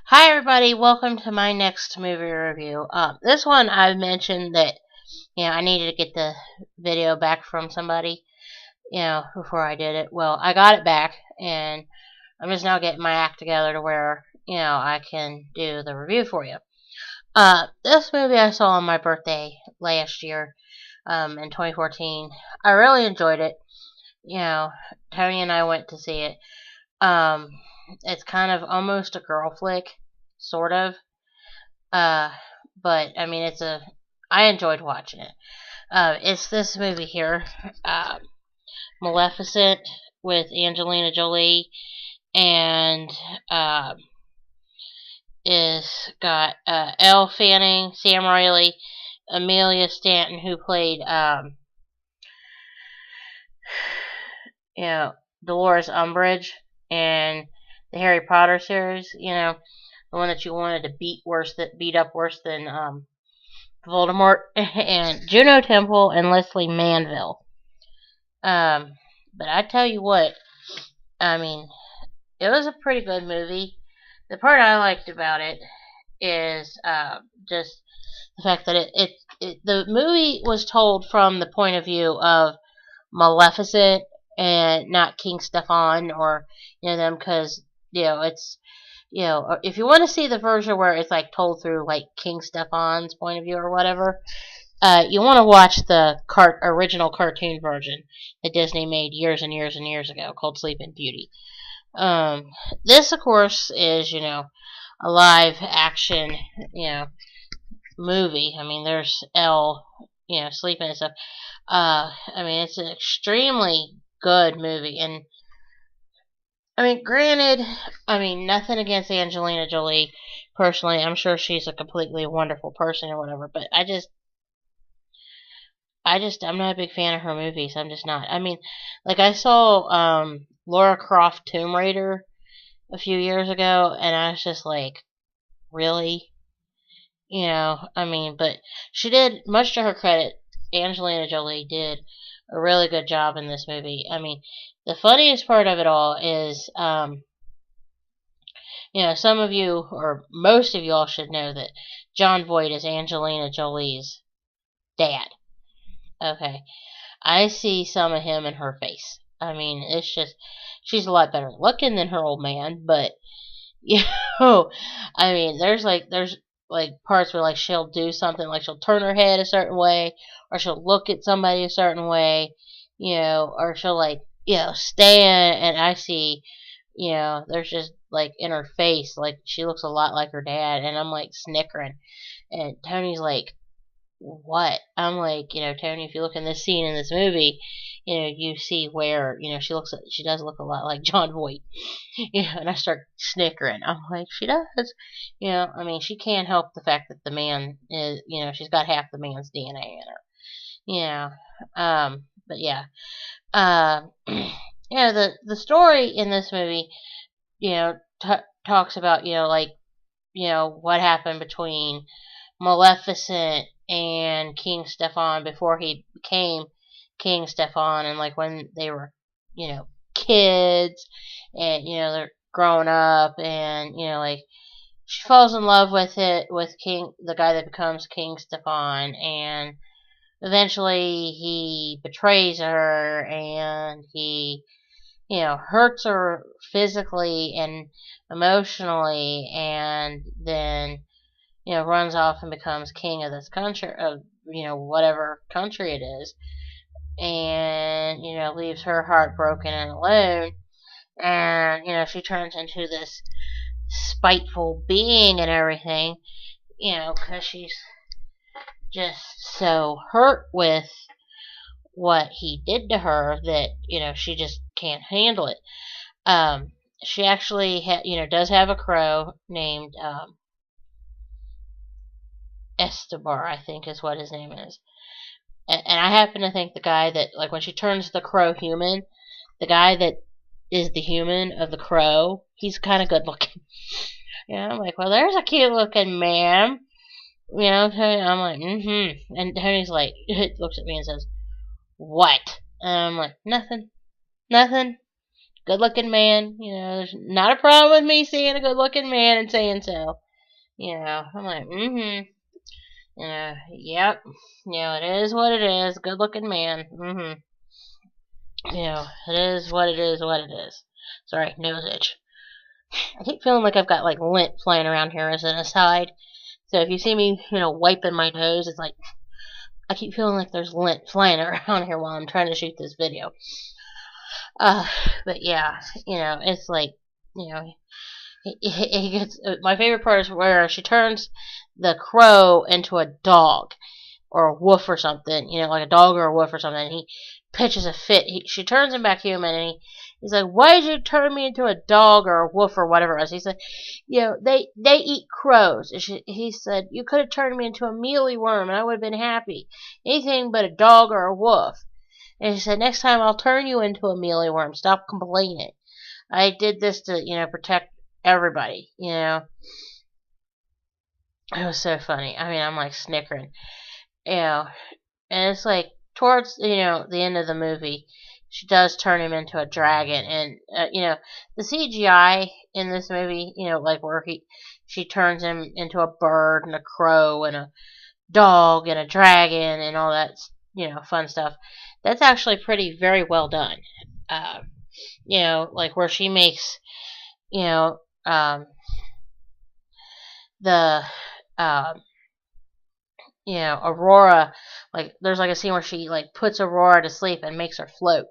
Hi everybody, welcome to my next movie review. This one I mentioned that I needed to get the video back from somebody, before I did it. Well, I got it back, and I'm just now getting my act together to where I can do the review for you. This movie I saw on my birthday last year, in 2014. I really enjoyed it. Tony and I went to see it. Um, it's kind of almost a girl flick, sort of. Uh, but I mean, I enjoyed watching it. It's this movie here, uh, Maleficent, with Angelina Jolie, and uh, is got Elle Fanning, Sam Riley, Amelia Stanton, who played you know Dolores Umbridge in the Harry Potter series. The one that you wanted to beat up worse than Voldemort, and Juno Temple, and Leslie Manville. Um, but I tell you what, I mean, it was a pretty good movie. The part I liked about it is just the fact that the movie was told from the point of view of Maleficent and not King Stefan or them, because it's if you want to see the version where it's like told through like King Stefan's point of view or whatever, you want to watch the original cartoon version that Disney made years and years and years ago, called Sleeping Beauty. This, of course, is a live action movie. I mean, there's Elle sleeping and stuff. I mean, it's an extremely good movie, and I mean, granted, I mean, nothing against Angelina Jolie. Personally, I'm sure she's a completely wonderful person or whatever, but I'm not a big fan of her movies. I'm just not. I mean, like I saw Lara Croft Tomb Raider a few years ago, and I was just like, really? I mean, but she did, much to her credit, Angelina Jolie did a really good job in this movie. I mean, the funniest part of it all is, some of you, or most of you all, should know that John Voight is Angelina Jolie's dad. Okay. I see some of him in her face. I mean, it's just, she's a lot better looking than her old man, but, you know, I mean, there's like parts where like she'll do something, like she'll turn her head a certain way, or she'll look at somebody a certain way, or she'll like, stand, and I see, there's just like in her face, like she looks a lot like her dad, and I'm like snickering, and Tony's like, what? I'm like, Tony, if you look in this scene in this movie, you see where, she does look a lot like John Voight. And I start snickering. I'm like, she does. I mean, she can't help the fact that the man is, she's got half the man's DNA in her. But yeah. The story in this movie, talks about, what happened between Maleficent and King Stefan before he became King Stefan, and like when they were, kids, and they're growing up, and like she falls in love with the guy that becomes King Stefan, and eventually he betrays her, and he hurts her physically and emotionally, and then runs off and becomes king of this country, of whatever country it is, and leaves her heartbroken and alone, and she turns into this spiteful being and everything, because she's just so hurt with what he did to her that she just can't handle it. She actually does have a crow named Estebar, I think is what his name is. And I happen to think the guy that, like, when she turns the crow human, the guy that is the human of the crow, he's kind of good looking. I'm like, well, there's a cute looking man. I'm like, mm-hmm. And Tony's like, looks at me and says, what? And I'm like, nothing. Nothing. good looking man. You know, there's not a problem with me seeing a good looking man and saying so. You know, I'm like, You know, yep. You know, it is what it is. Good looking man. You know, it is what it is, what it is. Sorry, nose itch. I keep feeling like I've got like lint flying around here as an aside. So if you see me, you know, wiping my nose, it's like I keep feeling like there's lint flying around here while I'm trying to shoot this video. Uh, but yeah, you know, it's like, you know, he gets. My favorite part is where she turns the crow into a dog or a wolf or something, you know, like a dog or a wolf or something. And he pitches a fit. She turns him back human, and he's like, "Why did you turn me into a dog or a wolf or whatever it was?" He said, "You know, they eat crows." And he said, "You could have turned me into a mealy worm, and I would have been happy. Anything but a dog or a wolf." And she said, "Next time I'll turn you into a mealy worm. Stop complaining. I did this to, you know, protect everybody." You know, it was so funny. I mean, I'm like snickering. You know, and it's like towards, you know, the end of the movie, she does turn him into a dragon, and you know, the CGI in this movie, you know, like where she turns him into a bird and a crow and a dog and a dragon and all that, you know, fun stuff. That's actually very well done. You know, like where she makes, you know, the you know, Aurora, like there's like a scene where she like puts Aurora to sleep and makes her float,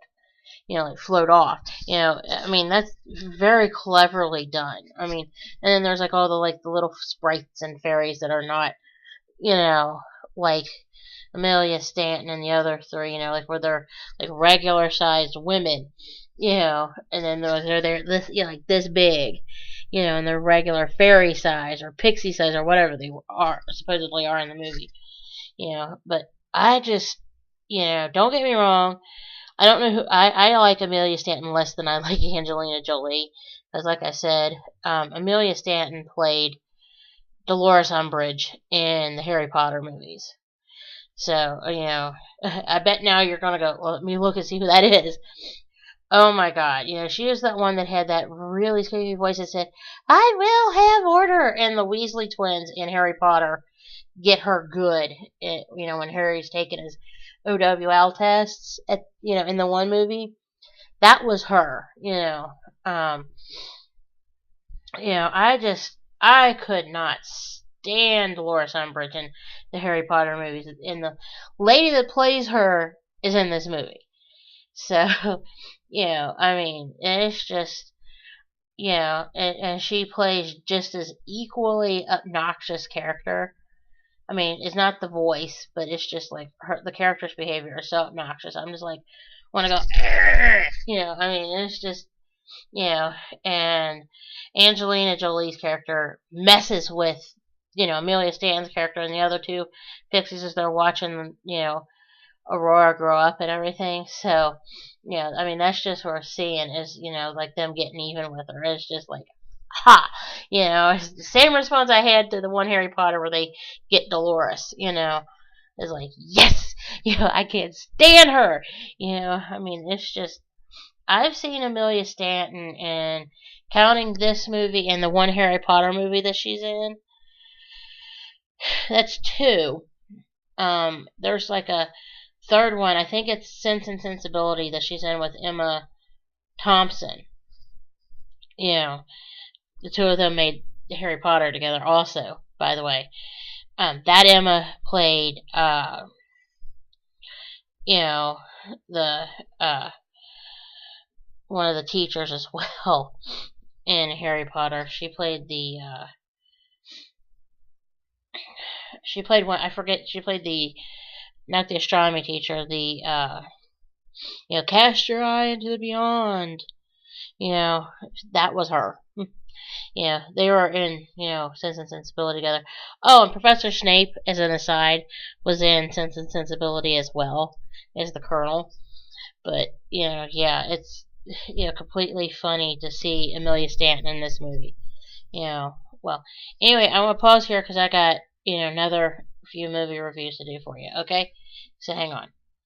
you know, like float off. You know, I mean that's very cleverly done. I mean, and then there's like all the like the little sprites and fairies that are not, you know, like Amelia Stanton and the other three, you know, like where they're like regular sized women, you know, and then they're this, you know, like this big, you know, and they're regular fairy size or pixie size or whatever they are supposedly are in the movie. You know, but I just, you know, don't get me wrong. I don't know who I like Amelia Stanton less than I like Angelina Jolie, because like I said, Amelia Stanton played Dolores Umbridge in the Harry Potter movies. So you know, I bet now you're gonna go, well, let me look and see who that is. Oh my God, you know, she was that one that had that really scary voice that said, "I will have order," and the Weasley twins in Harry Potter get her good. You know, when Harry's taking his OWL tests at, you know, in the one movie, that was her. You know, I could not stand Dolores Umbridge in the Harry Potter movies. And the lady that plays her is in this movie. So, you know, I mean, it's just, you know, and she plays just as equally obnoxious character. I mean, it's not the voice, but it's just like the character's behavior is so obnoxious. I'm just like, want to go, you know. I mean, it's just, you know. And Angelina Jolie's character messes with, you know, Amelia Stanton's character and the other two pixies as they're watching, you know, Aurora grow up and everything. So, yeah, I mean, that's just what we're seeing is, you know, like them getting even with her. It's just like, ha! You know, it's the same response I had to the one Harry Potter where they get Dolores, you know. It's like, yes! You know, I can't stand her! You know, I mean, it's just, I've seen Amelia Stanton, and counting this movie and the one Harry Potter movie that she's in, that's two. There's like a third one, I think it's Sense and Sensibility that she's in with Emma Thompson. You know, the two of them made Harry Potter together also, by the way. That Emma played, you know, the, one of the teachers as well in Harry Potter. She played the, she played one, I forget, she played the, not the astronomy teacher, the, you know, cast your eye into the beyond. You know, that was her. You know, they were in, you know, Sense and Sensibility together. Oh, and Professor Snape, as an aside, was in Sense and Sensibility as well as the Colonel. But, you know, yeah, it's, you know, completely funny to see Amelia Stanton in this movie. You know, well, anyway, I'm going to pause here because I got, you know, another few movie reviews to do for you, okay? So hang on.